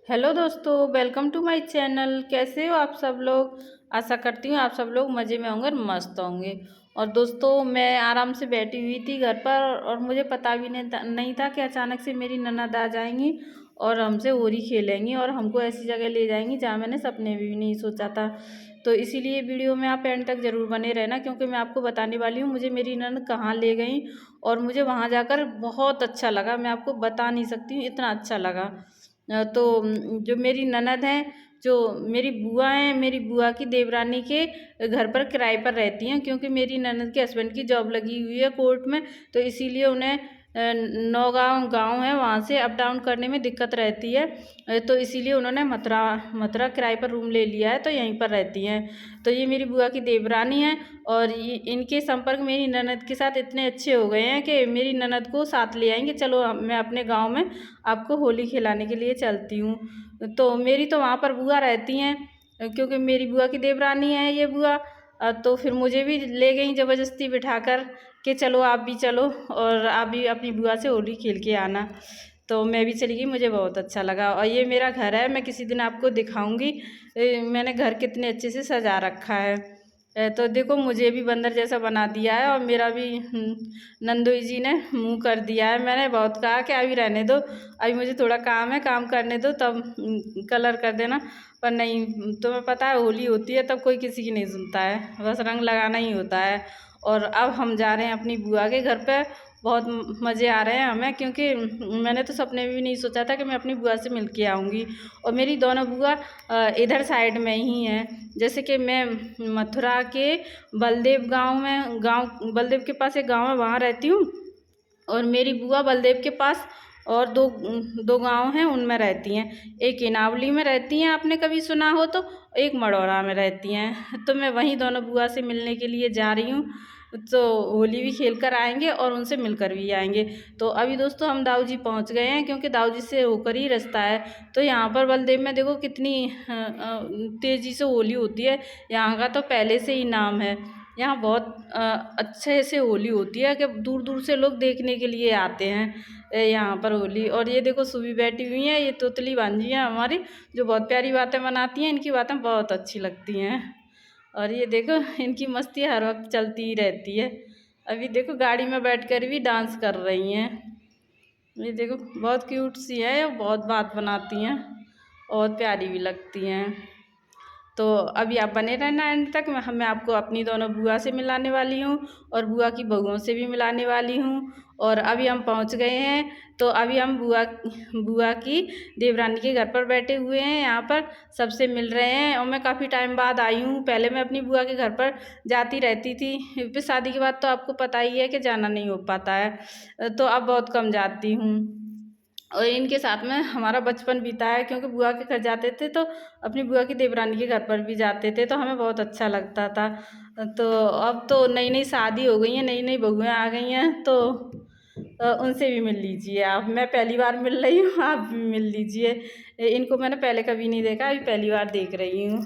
Hello दोस्तों, welcome to my channel. कैसे हो आप सब लोग। आशा करती हूँ आप सब लोग मज़े में होंगे और मस्त होंगे। और दोस्तों, मैं आराम से बैठी हुई थी घर पर और मुझे पता भी नहीं था कि अचानक से मेरी ननद आ जाएंगी और हमसे होली खेलेंगी और हमको ऐसी जगह ले जाएंगी जहाँ मैंने सपने में भी नहीं सोचा था। तो इसीलिए वीडियो में आप एंड तक ज़रूर बने रहना, क्योंकि मैं आपको बताने वाली हूँ मुझे मेरी ननद कहाँ ले गई और मुझे वहाँ जाकर बहुत अच्छा लगा। मैं आपको बता नहीं सकती हूँ, इतना अच्छा लगा। तो जो मेरी ननद हैं, जो मेरी बुआ हैं, मेरी बुआ की देवरानी के घर पर किराए पर रहती हैं, क्योंकि मेरी ननद के हस्बैंड की जॉब लगी हुई है कोर्ट में। तो इसीलिए उन्हें नौगांव गांव है, वहाँ से अप डाउन करने में दिक्कत रहती है। तो इसीलिए उन्होंने मथुरा मथुरा किराए पर रूम ले लिया है, तो यहीं पर रहती हैं। तो ये मेरी बुआ की देवरानी है और ये इनके संपर्क मेरी ननद के साथ इतने अच्छे हो गए हैं कि मेरी ननद को साथ ले आएंगे, चलो मैं अपने गांव में आपको होली खिलाने के लिए चलती हूँ। तो मेरी तो वहाँ पर बुआ रहती हैं, क्योंकि मेरी बुआ की देवरानी है ये बुआ। तो फिर मुझे भी ले गई ज़बरदस्ती बिठाकर कि चलो आप भी चलो और आप भी अपनी बुआ से होली खेल के आना। तो मैं भी चली गई, मुझे बहुत अच्छा लगा। और ये मेरा घर है, मैं किसी दिन आपको दिखाऊंगी। मैंने घर कितने अच्छे से सजा रखा है। तो देखो, मुझे भी बंदर जैसा बना दिया है और मेरा भी नंदोई जी ने मुंह कर दिया है। मैंने बहुत कहा कि अभी रहने दो, अभी मुझे थोड़ा काम है, काम करने दो तब कलर कर देना। पर नहीं, तुम्हें पता है होली होती है तब कोई किसी की नहीं सुनता है, बस रंग लगाना ही होता है। और अब हम जा रहे हैं अपनी बुआ के घर पे। बहुत मज़े आ रहे हैं हमें, क्योंकि मैंने तो सपने में भी नहीं सोचा था कि मैं अपनी बुआ से मिल के आऊँगी। और मेरी दोनों बुआ इधर साइड में ही हैं। जैसे कि मैं मथुरा के बलदेव गांव में, गांव बलदेव के पास एक गांव है, वहाँ रहती हूँ। और मेरी बुआ बलदेव के पास और दो दो गांव हैं, उनमें रहती हैं। एक इनावली में रहती हैं, आपने कभी सुना हो तो। एक मढ़ौरा में रहती हैं। तो मैं वहीं दोनों बुआ से मिलने के लिए जा रही हूँ। तो होली भी खेल कर आएंगे और उनसे मिलकर भी आएंगे। तो अभी दोस्तों हम दाऊ जी पहुँच गए हैं, क्योंकि दाऊ जी से होकर ही रास्ता है। तो यहाँ पर बलदेव में देखो कितनी तेज़ी से होली होती है। यहाँ का तो पहले से ही नाम है। यहाँ बहुत अच्छे से होली होती है कि दूर दूर से लोग देखने के लिए आते हैं यहाँ पर होली। और ये देखो सुबह बैठी हुई हैं, ये तोतली भांजी हैं हमारी, जो बहुत प्यारी बातें बनाती हैं। इनकी बातें बहुत अच्छी लगती हैं। और ये देखो, इनकी मस्ती हर वक्त चलती ही रहती है। अभी देखो गाड़ी में बैठकर भी डांस कर रही हैं। ये देखो बहुत क्यूट सी है, बहुत बात बनाती हैं और प्यारी भी लगती हैं। तो अभी आप बने रहना एंड तक। मैं आपको अपनी दोनों बुआ से मिलाने वाली हूँ और बुआ की बहुओं से भी मिलाने वाली हूँ। और अभी हम पहुँच गए हैं। तो अभी हम बुआ बुआ की देवरानी के घर पर बैठे हुए हैं, यहाँ पर सबसे मिल रहे हैं। और मैं काफ़ी टाइम बाद आई हूँ। पहले मैं अपनी बुआ के घर पर जाती रहती थी, फिर शादी के बाद तो आपको पता ही है कि जाना नहीं हो पाता है, तो अब बहुत कम जाती हूँ। और इनके साथ में हमारा बचपन बीता है, क्योंकि बुआ के घर जाते थे तो अपनी बुआ की देवरानी के घर पर भी जाते थे, तो हमें बहुत अच्छा लगता था। तो अब तो नई नई शादी हो गई हैं, नई नई बहुएं आ गई हैं, तो उनसे भी मिल लीजिए आप। मैं पहली बार मिल रही हूँ, आप भी मिल लीजिए। इनको मैंने पहले कभी नहीं देखा, अभी पहली बार देख रही हूँ।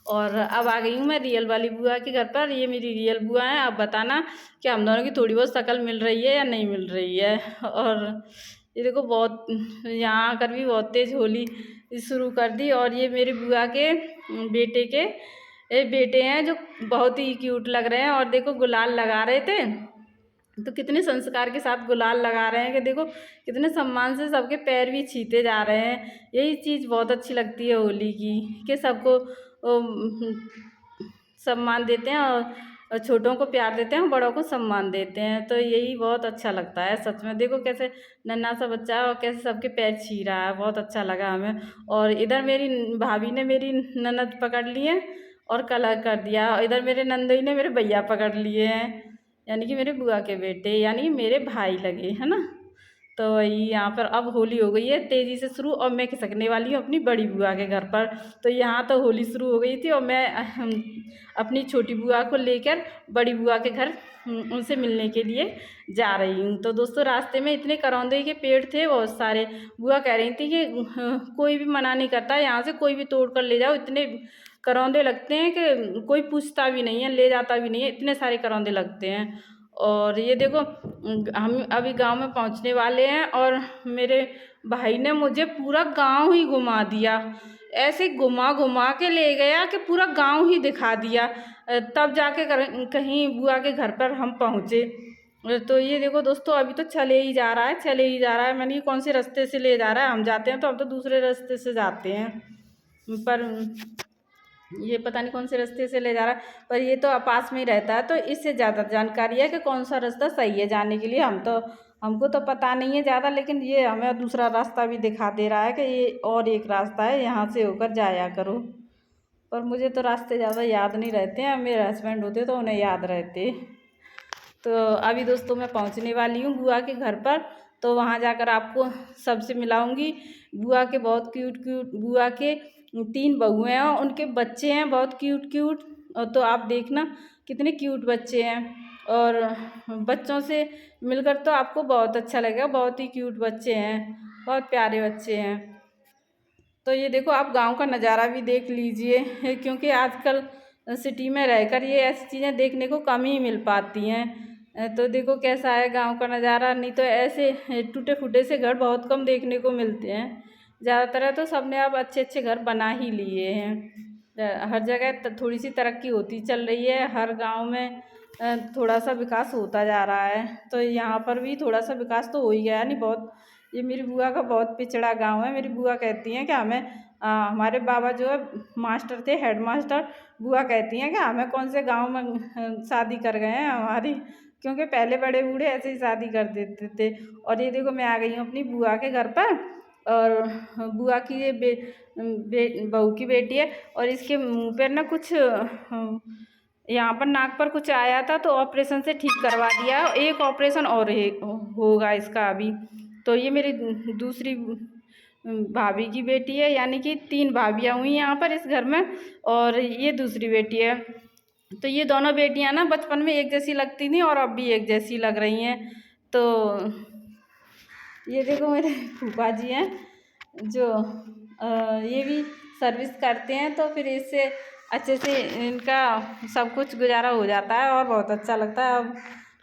और अब आ गई हूँ मैं रियल वाली बुआ के घर पर। ये मेरी रियल बुआ है। आप बताना कि हम दोनों की थोड़ी बहुत शक्ल मिल रही है या नहीं मिल रही है। और ये देखो बहुत, यहाँ आकर भी बहुत तेज़ होली शुरू कर दी। और ये मेरी बुआ के बेटे के बेटे हैं, जो बहुत ही क्यूट लग रहे हैं। और देखो गुलाल लगा रहे थे, तो कितने संस्कार के साथ गुलाल लगा रहे हैं कि देखो कितने सम्मान से सबके पैर भी छीते जा रहे हैं। यही चीज़ बहुत अच्छी लगती है होली की, कि सबको सम्मान देते हैं और छोटों को प्यार देते हैं, बड़ों को सम्मान देते हैं। तो यही बहुत अच्छा लगता है सच में। देखो कैसे नन्हा सा बच्चा है और कैसे सबके पैर छी रहा है, बहुत अच्छा लगा हमें। और इधर मेरी भाभी ने मेरी ननद पकड़ ली है और कलर कर दिया। और इधर मेरे नंदोई ने मेरे भैया पकड़ लिए हैं, यानी कि मेरे बुआ के बेटे, यानी कि मेरे भाई लगे, है ना। तो वही यहाँ पर अब होली हो गई है तेज़ी से शुरू, और मैं खिसकने वाली हूँ अपनी बड़ी बुआ के घर पर। तो यहाँ तो होली शुरू हो गई थी और मैं अपनी छोटी बुआ को लेकर बड़ी बुआ के घर उनसे मिलने के लिए जा रही हूँ। तो दोस्तों रास्ते में इतने करौंदे के पेड़ थे बहुत सारे। बुआ कह रही थी कि कोई भी मना नहीं करता, यहाँ से कोई भी तोड़ कर ले जाओ। इतने करौंदे लगते हैं कि कोई पूछता भी नहीं है, ले जाता भी नहीं है, इतने सारे करौंदे लगते हैं। और ये देखो हम अभी गांव में पहुंचने वाले हैं और मेरे भाई ने मुझे पूरा गांव ही घुमा दिया। ऐसे घुमा घुमा के ले गया कि पूरा गांव ही दिखा दिया। तब जाके कहीं बुआ के घर पर हम पहुँचे। तो ये देखो दोस्तों अभी तो चले ही जा रहा है, चले ही जा रहा है। मैंने ये कौन से रास्ते से ले जा रहा है, हम जाते हैं तो हम तो दूसरे रास्ते से जाते हैं, पर ये पता नहीं कौन से रास्ते से ले जा रहा है। पर ये तो पास में ही रहता है तो इससे ज़्यादा जानकारी है कि कौन सा रास्ता सही है जाने के लिए। हमको तो पता नहीं है ज़्यादा, लेकिन ये हमें दूसरा रास्ता भी दिखा दे रहा है कि ये और एक रास्ता है, यहाँ से होकर जाया करो। पर मुझे तो रास्ते ज़्यादा याद नहीं रहते हैं, मेरे हस्बैंड होते तो उन्हें याद रहते। तो अभी दोस्तों मैं पहुंचने वाली हूँ बुआ के घर पर, तो वहाँ जाकर आपको सबसे मिलाऊंगी। बुआ के बहुत क्यूट क्यूट, बुआ के 3 बहुएं हैं, उनके बच्चे हैं बहुत क्यूट क्यूट। और तो आप देखना कितने क्यूट बच्चे हैं, और बच्चों से मिलकर तो आपको बहुत अच्छा लगेगा। बहुत ही क्यूट बच्चे हैं, बहुत प्यारे बच्चे हैं। तो ये देखो आप गांव का नज़ारा भी देख लीजिए, क्योंकि आजकल सिटी में रहकर ये ऐसी चीज़ें देखने को कम ही मिल पाती हैं। तो देखो कैसा है गांव का नज़ारा, नहीं तो ऐसे टूटे फूटे से घर बहुत कम देखने को मिलते हैं। ज़्यादातर तो सबने अब अच्छे अच्छे घर बना ही लिए हैं। हर जगह थोड़ी सी तरक्की होती चल रही है, हर गांव में थोड़ा सा विकास होता जा रहा है। तो यहाँ पर भी थोड़ा सा विकास तो हो ही गया, नहीं बहुत। ये मेरी बुआ का बहुत पिछड़ा गांव है। मेरी बुआ कहती हैं कि हमें हमारे बाबा जो है मास्टर थे, हेड मास्टर। बुआ कहती हैं कि हमें कौन से गांव में शादी कर गए हैं हमारी, क्योंकि पहले बड़े बूढ़े ऐसे ही शादी कर देते थे। और ये देखो मैं आ गई हूँ अपनी बुआ के घर पर, और बुआ की ये बहू की बेटी है, और इसके मुँह पर ना कुछ यहाँ पर नाक पर कुछ आया था, तो ऑपरेशन से ठीक करवा दिया। एक ऑपरेशन और होगा इसका अभी। तो ये मेरी दूसरी भाभी की बेटी है, यानी कि 3 भाभियाँ हुई यहाँ पर इस घर में, और ये दूसरी बेटी है। तो ये दोनों बेटियाँ ना बचपन में एक जैसी लगती थी और अब भी एक जैसी लग रही हैं। तो ये देखो मेरे फूफा जी हैं जो ये भी सर्विस करते हैं, तो फिर इससे अच्छे से इनका सब कुछ गुजारा हो जाता है और बहुत अच्छा लगता है अब।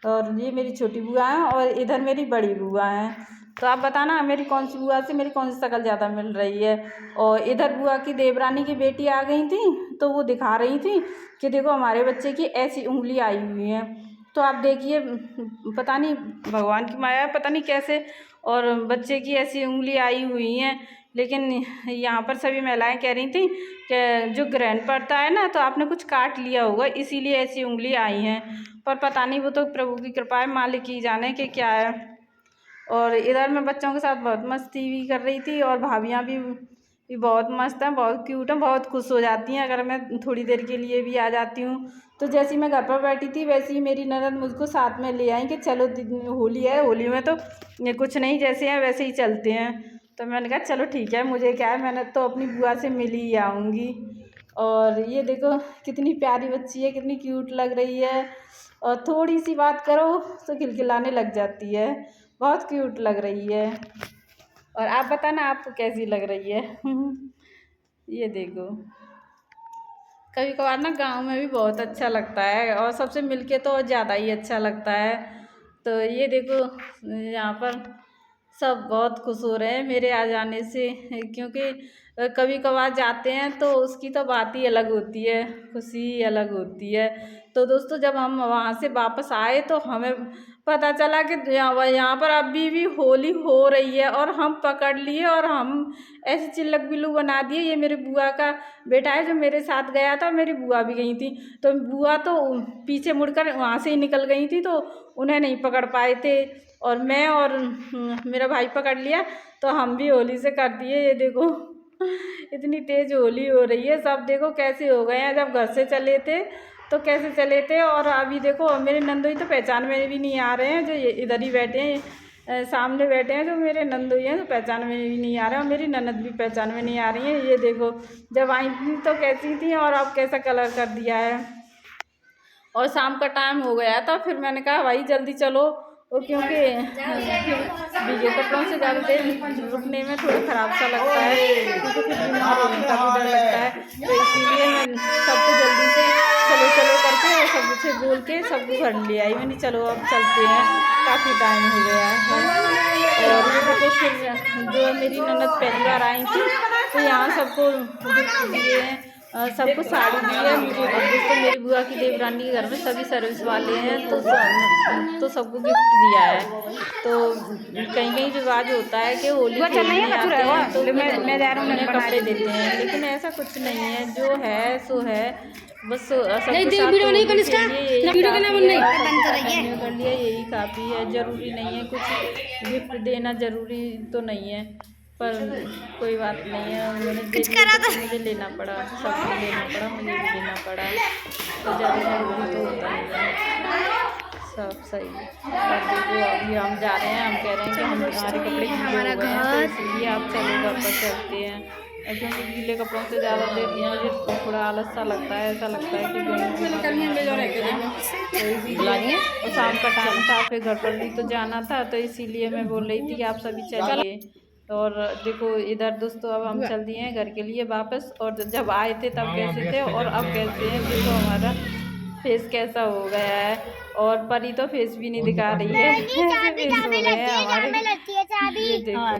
और ये मेरी छोटी बुआ है और इधर मेरी बड़ी बुआ हैं। तो आप बताना मेरी कौन सी बुआ से मेरी कौन सी शक्ल ज़्यादा मिल रही है। और इधर बुआ की देवरानी की बेटी आ गई थी, तो वो दिखा रही थी कि देखो हमारे बच्चे की ऐसी उंगली आई हुई है। तो आप देखिए, पता नहीं भगवान की माया है, पता नहीं कैसे, और बच्चे की ऐसी उंगली आई हुई हैं। लेकिन यहाँ पर सभी महिलाएं कह रही थी कि जो ग्रहण पड़ता है ना, तो आपने कुछ काट लिया होगा इसीलिए ऐसी उंगली आई हैं। पर पता नहीं, वो तो प्रभु की कृपा है, मालिक ही जाने कि क्या है। और इधर मैं बच्चों के साथ बहुत मस्ती भी कर रही थी, और भाभियाँ भी बहुत मस्त हैं, बहुत क्यूट हैं, बहुत खुश हो जाती हैं अगर मैं थोड़ी देर के लिए भी आ जाती हूँ। तो जैसे मैं घर पर बैठी थी वैसे ही मेरी ननद मुझको साथ में ले आई कि चलो होली है, होली में तो ये कुछ नहीं, जैसे हैं वैसे ही चलते हैं। तो मैंने कहा चलो ठीक है, मुझे क्या है, मैंने तो अपनी बुआ से मिल ही आऊँगी। और ये देखो कितनी प्यारी बच्ची है, कितनी क्यूट लग रही है, और थोड़ी सी बात करो तो खिलखिलाने लग जाती है, बहुत क्यूट लग रही है। और आप बताना आपको कैसी लग रही है। ये देखो कभी कभार ना गांव में भी बहुत अच्छा लगता है, और सबसे मिलके तो ज़्यादा ही अच्छा लगता है। तो ये देखो यहाँ पर सब बहुत खुश हो रहे हैं मेरे आ जाने से, क्योंकि कभी कभार जाते हैं तो उसकी तो बात ही अलग होती है, खुशी ही अलग होती है। तो दोस्तों जब हम वहाँ से वापस आए तो हमें पता चला कि यहाँ पर अभी भी होली हो रही है, और हम पकड़ लिए और हम ऐसे चिल्लक बिल्लू बना दिए। ये मेरे बुआ का बेटा है जो मेरे साथ गया था, मेरी बुआ भी गई थी, तो बुआ तो पीछे मुड़कर वहाँ से ही निकल गई थी, तो उन्हें नहीं पकड़ पाए थे, और मैं और मेरा भाई पकड़ लिया, तो हम भी होली से कर दिए। ये देखो इतनी तेज़ होली हो रही है, सब देखो कैसे हो गए हैं, जब घर से चले थे तो कैसे चले थे, और अभी देखो मेरे नंदोई तो पहचान में भी नहीं आ रहे हैं, जो इधर ही बैठे हैं सामने बैठे हैं, जो मेरे नंदोई हैं तो पहचान में भी नहीं आ रहे हैं, और मेरी ननद भी पहचान में नहीं आ रही है। ये देखो जब आई थी तो कैसी थी, और अब कैसा कलर कर दिया है। और शाम का टाइम हो गया था, फिर मैंने कहा भाई जल्दी चलो, क्योंकि भीगे कपड़ों से ज़्यादा देर रुकने में थोड़ा ख़राब सा लगता है, क्योंकि फिर बीमार होने का भी डर लगता है। तो इसीलिए मैं सबको जल्दी से चलो चलो करके सबसे बोल के सबको घर ले आई। मैंने चलो अब चलते हैं, काफ़ी टाइम हो गया है। और ये देखो फिर जो मेरी ननद पहली बार आई थी तो यहाँ सबको गिफ्ट दिए हैं, सबको साड़ी दी है। मुझे दोस्तों मेरी बुआ की देवरानी के घर में सभी सर्विस वाले हैं तो सबको गिफ्ट दिया है। तो कहीं कहीं रिवाज होता है कि होली खेलने आते हैं तो उन्हें कपड़े देते हैं, लेकिन ऐसा कुछ नहीं है, जो है सो है। बस सबके साथ कर लिया यही काफ़ी है, ज़रूरी नहीं है कुछ गिफ्ट देना, ज़रूरी तो नहीं है, पर कोई बात नहीं है। उन्होंने कुछ करा तो मुझे लेना पड़ा, सबको लेना पड़ा, मुझे भी लेना पड़ा, तो ज़्यादा ज़रूरी तो होता नहीं है, सब सही है। और देखो अभी हम जा रहे हैं, हम कह रहे हैं कि हमारे कपड़े गीले हो गए हैं तो इसलिए आप चलो घर पर चलते हैं, क्योंकि गीले कपड़ों से ज़्यादा देर मुझे थोड़ा आलस सा लगता है, ऐसा लगता है कि और शाम का टाइम था, फिर घर पर भी तो जाना था, तो इसीलिए मैं बोल रही थी कि आप सभी चलिए। और देखो इधर दोस्तों अब हम चल दिए हैं घर के लिए वापस, और जब आए थे तब कैसे थे और अब कैसे हैं, देखो हमारा फेस कैसा हो गया है। और परी तो फेस भी नहीं दिखा रही है, फेस हो गए हैं हमारे, ये देखो।